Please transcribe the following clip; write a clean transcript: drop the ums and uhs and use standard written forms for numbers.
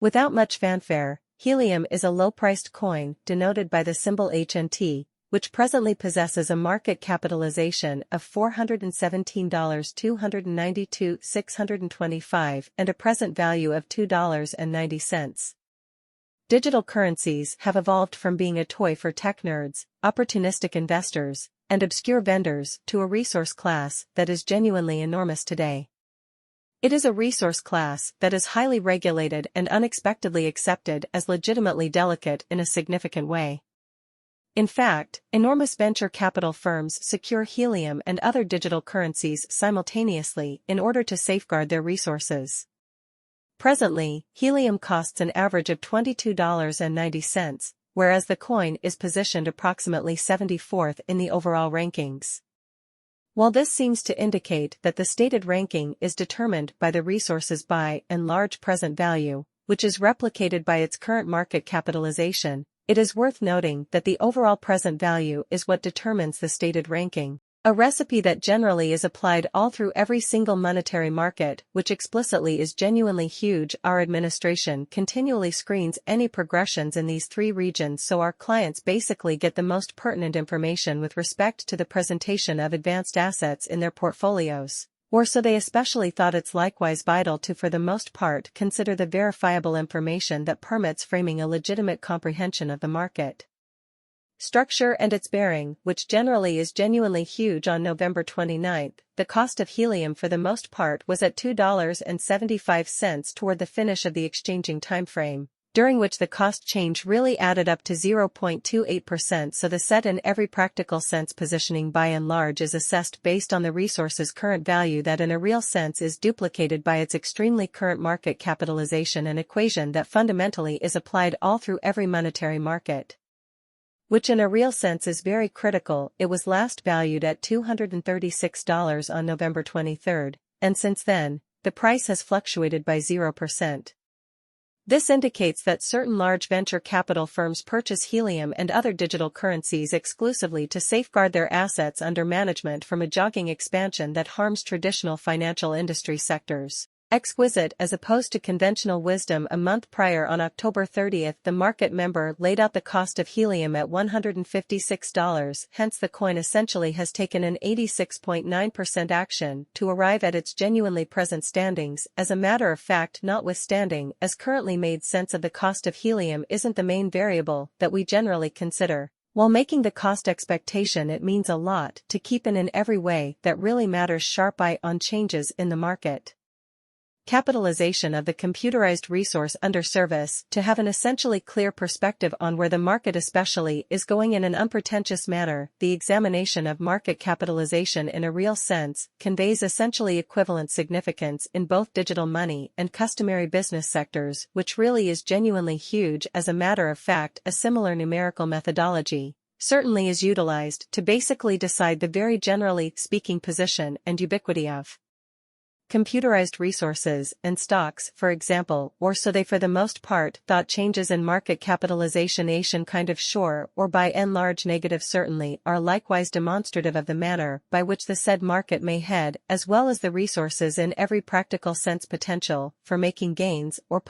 Without much fanfare, Helium is a low-priced coin denoted by the symbol HNT, which presently possesses a market capitalization of $417,292,625 and a present value of $2.90. Digital currencies have evolved from being a toy for tech nerds, opportunistic investors, and obscure vendors to a resource class that is genuinely enormous today. It is a resource class that is highly regulated and unexpectedly accepted as legitimately delicate in a significant way. In fact, enormous venture capital firms secure Helium and other digital currencies simultaneously in order to safeguard their resources. Presently, Helium costs an average of $22.90, whereas the coin is positioned approximately 74th in the overall rankings. While this seems to indicate that the stated ranking is determined by the resource's by and large present value, which is replicated by its current market capitalization, it is worth noting that the overall present value is what determines the stated ranking, a recipe that generally is applied all through every single monetary market, which explicitly is genuinely huge. Our administration continually screens any progressions in these three regions so our clients basically get the most pertinent information with respect to the presentation of advanced assets in their portfolios. Or so they especially thought. It's likewise vital to, for the most part, consider the verifiable information that permits framing a legitimate comprehension of the market structure and its bearing, which generally is genuinely huge. On November 29, the cost of Helium for the most part was at $2.75 toward the finish of the exchanging timeframe, during which the cost change really added up to 0.28%. So the set in every practical sense positioning by and large is assessed based on the resource's current value that in a real sense is duplicated by its extremely current market capitalization, an equation that fundamentally is applied all through every monetary market, which in a real sense is very critical. It was last valued at $236 on November 23, and since then, the price has fluctuated by 0%. This indicates that certain large venture capital firms purchase Helium and other digital currencies exclusively to safeguard their assets under management from a jogging expansion that harms traditional financial industry sectors. Exquisite as opposed to conventional wisdom. A month prior, on October 30, the market member laid out the cost of Helium at $156, hence the coin essentially has taken an 86.9% action to arrive at its genuinely present standings. As a matter of fact, notwithstanding, as currently made sense of the cost of Helium isn't the main variable that we generally consider. While making the cost expectation, it means a lot to keep in every way that really matters. Sharp eye on changes in the market capitalization of the computerized resource under service to have an essentially clear perspective on where the market especially is going in an unpretentious manner. The examination of market capitalization in a real sense conveys essentially equivalent significance in both digital money and customary business sectors, which really is genuinely huge. As a matter of fact, a similar numerical methodology certainly is utilized to basically decide the very generally speaking position and ubiquity of computerized resources and stocks, for example, or so they for the most part thought. Changes in market capitalization kind of sure or by and large negative certainly are likewise demonstrative of the manner by which the said market may head, as well as the resources in every practical sense potential for making gains or